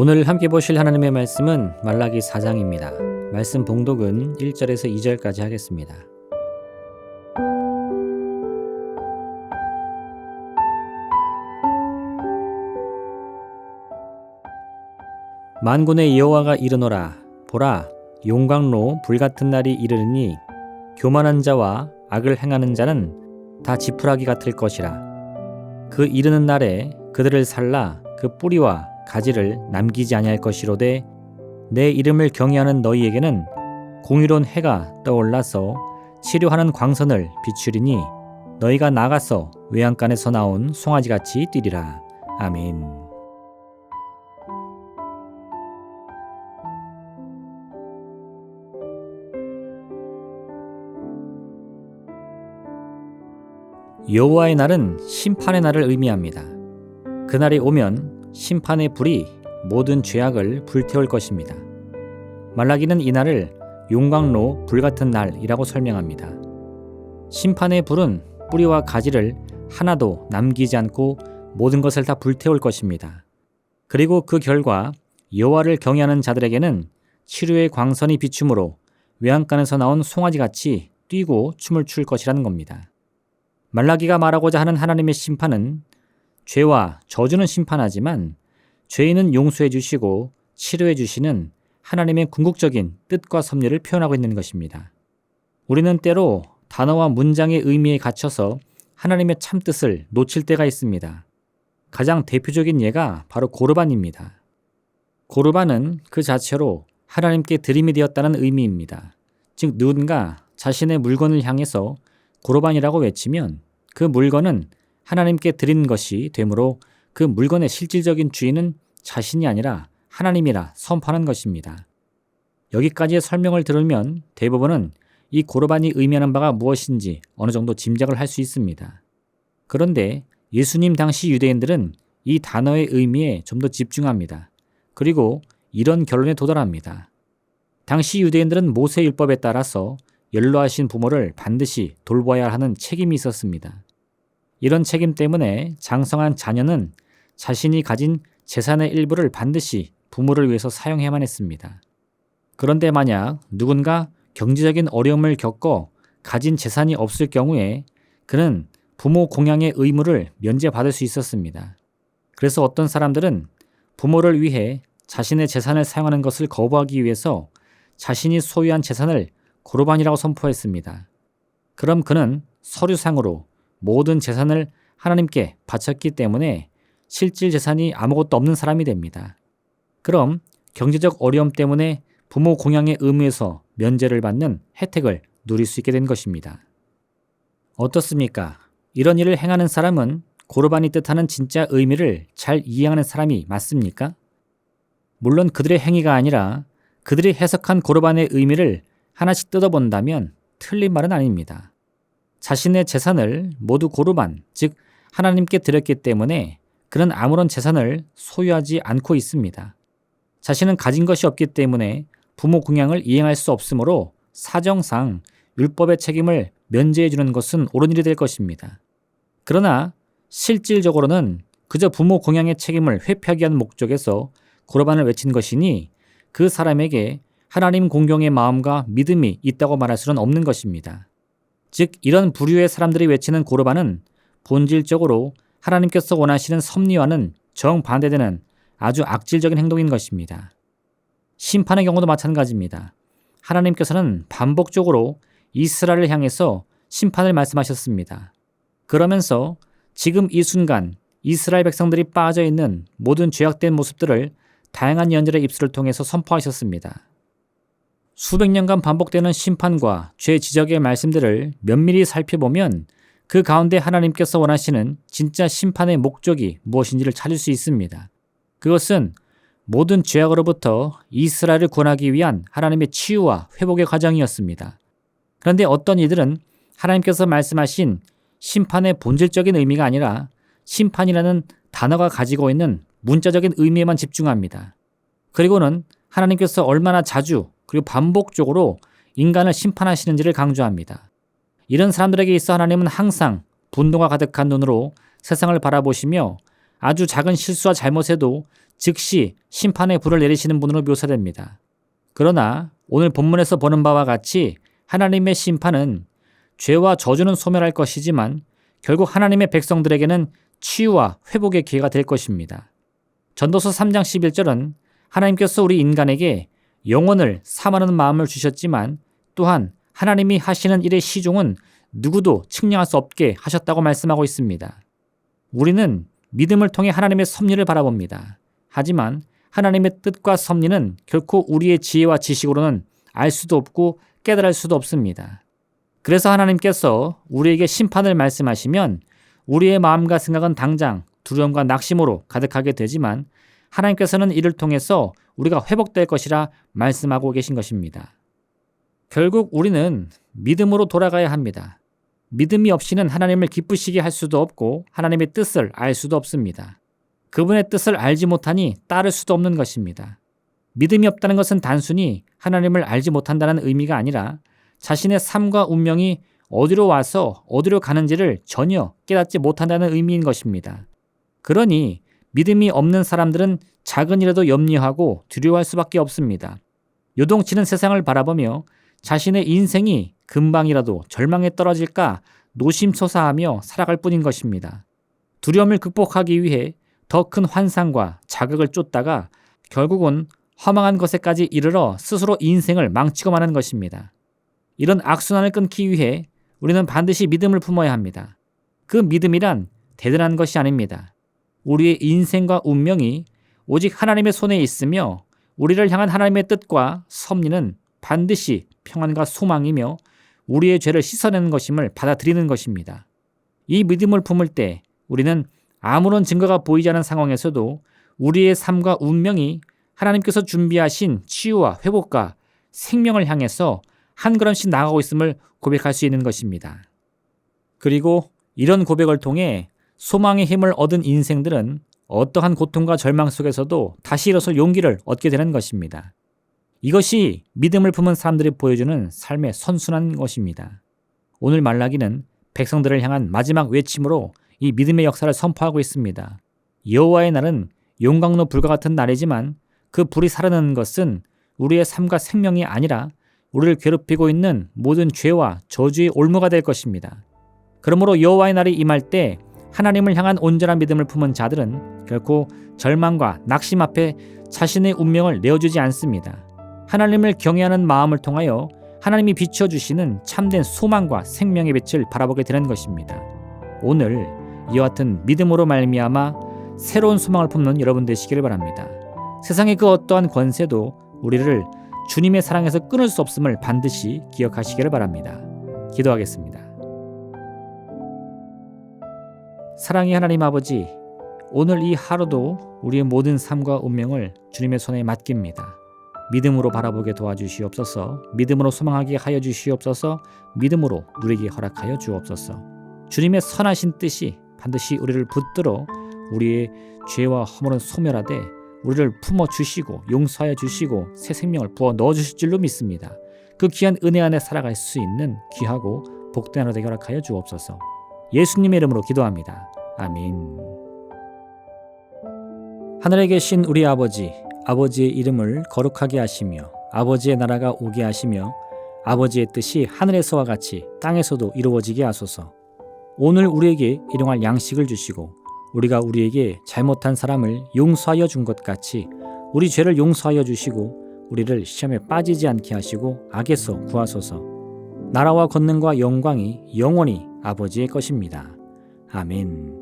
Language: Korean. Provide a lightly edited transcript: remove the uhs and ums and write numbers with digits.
오늘 함께 보실 하나님의 말씀은 말라기 4장입니다. 말씀 봉독은 1절에서 2절까지 하겠습니다. 만군의 여호와가 이르노라. 보라, 용광로 불같은 날이 이르리니 교만한 자와 악을 행하는 자는 다 지푸라기 같을 것이라. 그 이르는 날에 그들을 살라 그 뿌리와 가지를 남기지 아니할 것이로되 내 이름을 경외하는 너희에게는 공의로운 해가 떠올라서 치료하는 광선을 비추리니 너희가 나가서 외양간에서 나온 송아지같이 뛰리라. 아멘. 여호와의 날은 심판의 날을 의미합니다. 그날이 오면 심판의 불이 모든 죄악을 불태울 것입니다. 말라기는 이 날을 용광로 불같은 날이라고 설명합니다. 심판의 불은 뿌리와 가지를 하나도 남기지 않고 모든 것을 다 불태울 것입니다. 그리고 그 결과 여호와를 경외하는 자들에게는 치료의 광선이 비춤으로 외양간에서 나온 송아지같이 뛰고 춤을 출 것이라는 겁니다. 말라기가 말하고자 하는 하나님의 심판은 죄와 저주는 심판하지만 죄인은 용서해 주시고 치료해 주시는 하나님의 궁극적인 뜻과 섭리를 표현하고 있는 것입니다. 우리는 때로 단어와 문장의 의미에 갇혀서 하나님의 참뜻을 놓칠 때가 있습니다. 가장 대표적인 예가 바로 고르반입니다. 고르반은 그 자체로 하나님께 드림이 되었다는 의미입니다. 즉 누군가 자신의 물건을 향해서 고르반이라고 외치면 그 물건은 하나님께 드린 것이 되므로 그 물건의 실질적인 주인은 자신이 아니라 하나님이라 선포하는 것입니다. 여기까지의 설명을 들으면 대부분은 이 고르반이 의미하는 바가 무엇인지 어느 정도 짐작을 할 수 있습니다. 그런데 예수님 당시 유대인들은 이 단어의 의미에 좀 더 집중합니다. 그리고 이런 결론에 도달합니다. 당시 유대인들은 모세율법에 따라서 연로하신 부모를 반드시 돌보아야 하는 책임이 있었습니다. 이런 책임 때문에 장성한 자녀는 자신이 가진 재산의 일부를 반드시 부모를 위해서 사용해야만 했습니다. 그런데 만약 누군가 경제적인 어려움을 겪어 가진 재산이 없을 경우에 그는 부모 공양의 의무를 면제받을 수 있었습니다. 그래서 어떤 사람들은 부모를 위해 자신의 재산을 사용하는 것을 거부하기 위해서 자신이 소유한 재산을 고르반이라고 선포했습니다. 그럼 그는 서류상으로 모든 재산을 하나님께 바쳤기 때문에 실질 재산이 아무것도 없는 사람이 됩니다. 그럼 경제적 어려움 때문에 부모 공양의 의무에서 면제를 받는 혜택을 누릴 수 있게 된 것입니다. 어떻습니까? 이런 일을 행하는 사람은 고르반이 뜻하는 진짜 의미를 잘 이해하는 사람이 맞습니까? 물론 그들의 행위가 아니라 그들이 해석한 고르반의 의미를 하나씩 뜯어본다면 틀린 말은 아닙니다. 자신의 재산을 모두 고르반, 즉 하나님께 드렸기 때문에 그는 아무런 재산을 소유하지 않고 있습니다. 자신은 가진 것이 없기 때문에 부모 공양을 이행할 수 없으므로 사정상 율법의 책임을 면제해 주는 것은 옳은 일이 될 것입니다. 그러나 실질적으로는 그저 부모 공양의 책임을 회피하기 위한 목적에서 고르반을 외친 것이니 그 사람에게 하나님 공경의 마음과 믿음이 있다고 말할 수는 없는 것입니다. 즉 이런 부류의 사람들이 외치는 고르반은 본질적으로 하나님께서 원하시는 섭리와는 정반대되는 아주 악질적인 행동인 것입니다. 심판의 경우도 마찬가지입니다. 하나님께서는 반복적으로 이스라엘을 향해서 심판을 말씀하셨습니다. 그러면서 지금 이 순간 이스라엘 백성들이 빠져있는 모든 죄악된 모습들을 다양한 예언자의 입술을 통해서 선포하셨습니다. 수백 년간 반복되는 심판과 죄 지적의 말씀들을 면밀히 살펴보면 그 가운데 하나님께서 원하시는 진짜 심판의 목적이 무엇인지를 찾을 수 있습니다. 그것은 모든 죄악으로부터 이스라엘을 구원하기 위한 하나님의 치유와 회복의 과정이었습니다. 그런데 어떤 이들은 하나님께서 말씀하신 심판의 본질적인 의미가 아니라 심판이라는 단어가 가지고 있는 문자적인 의미에만 집중합니다. 그리고는 하나님께서 얼마나 자주 그리고 반복적으로 인간을 심판하시는지를 강조합니다. 이런 사람들에게 있어 하나님은 항상 분노가 가득한 눈으로 세상을 바라보시며 아주 작은 실수와 잘못에도 즉시 심판의 불을 내리시는 분으로 묘사됩니다. 그러나 오늘 본문에서 보는 바와 같이 하나님의 심판은 죄와 저주는 소멸할 것이지만 결국 하나님의 백성들에게는 치유와 회복의 기회가 될 것입니다. 전도서 3장 11절은 하나님께서 우리 인간에게 영혼을 사모하는 마음을 주셨지만 또한 하나님이 하시는 일의 시종은 누구도 측량할 수 없게 하셨다고 말씀하고 있습니다. 우리는 믿음을 통해 하나님의 섭리를 바라봅니다. 하지만 하나님의 뜻과 섭리는 결코 우리의 지혜와 지식으로는 알 수도 없고 깨달을 수도 없습니다. 그래서 하나님께서 우리에게 심판을 말씀하시면 우리의 마음과 생각은 당장 두려움과 낙심으로 가득하게 되지만 하나님께서는 이를 통해서 우리가 회복될 것이라 말씀하고 계신 것입니다. 결국 우리는 믿음으로 돌아가야 합니다. 믿음이 없이는 하나님을 기쁘시게 할 수도 없고 하나님의 뜻을 알 수도 없습니다. 그분의 뜻을 알지 못하니 따를 수도 없는 것입니다. 믿음이 없다는 것은 단순히 하나님을 알지 못한다는 의미가 아니라 자신의 삶과 운명이 어디로 와서 어디로 가는지를 전혀 깨닫지 못한다는 의미인 것입니다. 그러니 믿음이 없는 사람들은 작은 일에도 염려하고 두려워할 수밖에 없습니다. 요동치는 세상을 바라보며 자신의 인생이 금방이라도 절망에 떨어질까 노심초사하며 살아갈 뿐인 것입니다. 두려움을 극복하기 위해 더 큰 환상과 자극을 쫓다가 결국은 허망한 것에까지 이르러 스스로 인생을 망치고 마는 것입니다. 이런 악순환을 끊기 위해 우리는 반드시 믿음을 품어야 합니다. 그 믿음이란 대단한 것이 아닙니다. 우리의 인생과 운명이 오직 하나님의 손에 있으며 우리를 향한 하나님의 뜻과 섭리는 반드시 평안과 소망이며 우리의 죄를 씻어내는 것임을 받아들이는 것입니다. 이 믿음을 품을 때 우리는 아무런 증거가 보이지 않은 상황에서도 우리의 삶과 운명이 하나님께서 준비하신 치유와 회복과 생명을 향해서 한 걸음씩 나아가고 있음을 고백할 수 있는 것입니다. 그리고 이런 고백을 통해 소망의 힘을 얻은 인생들은 어떠한 고통과 절망 속에서도 다시 일어설 용기를 얻게 되는 것입니다. 이것이 믿음을 품은 사람들이 보여주는 삶의 선순환인 것입니다. 오늘 말라기는 백성들을 향한 마지막 외침으로 이 믿음의 역사를 선포하고 있습니다. 여호와의 날은 용광로 불과 같은 날이지만 그 불이 사르는 것은 우리의 삶과 생명이 아니라 우리를 괴롭히고 있는 모든 죄와 저주의 올무가 될 것입니다. 그러므로 여호와의 날이 임할 때 하나님을 향한 온전한 믿음을 품은 자들은 결코 절망과 낙심 앞에 자신의 운명을 내어주지 않습니다. 하나님을 경외하는 마음을 통하여 하나님이 비춰주시는 참된 소망과 생명의 빛을 바라보게 되는 것입니다. 오늘 이와 같은 믿음으로 말미암아 새로운 소망을 품는 여러분 되시기를 바랍니다. 세상의 그 어떠한 권세도 우리를 주님의 사랑에서 끊을 수 없음을 반드시 기억하시기를 바랍니다. 기도하겠습니다. 사랑의 하나님 아버지, 오늘 이 하루도 우리의 모든 삶과 운명을 주님의 손에 맡깁니다. 믿음으로 바라보게 도와주시옵소서. 믿음으로 소망하게 하여 주시옵소서. 믿음으로 누리게 허락하여 주옵소서. 주님의 선하신 뜻이 반드시 우리를 붙들어 우리의 죄와 허물은 소멸하되 우리를 품어주시고 용서하여 주시고 새 생명을 부어 넣어주실 줄로 믿습니다. 그 귀한 은혜 안에 살아갈 수 있는 귀하고 복된 하루 되게 허락하여 주옵소서. 예수님의 이름으로 기도합니다. 아멘. 하늘에 계신 우리 아버지, 아버지의 이름을 거룩하게 하시며 아버지의 나라가 오게 하시며 아버지의 뜻이 하늘에서와 같이 땅에서도 이루어지게 하소서. 오늘 우리에게 일용할 양식을 주시고 우리가 우리에게 잘못한 사람을 용서하여 준 것 같이 우리 죄를 용서하여 주시고 우리를 시험에 빠지지 않게 하시고 악에서 구하소서. 나라와 권능과 영광이 영원히 아버지의 것입니다. 아멘.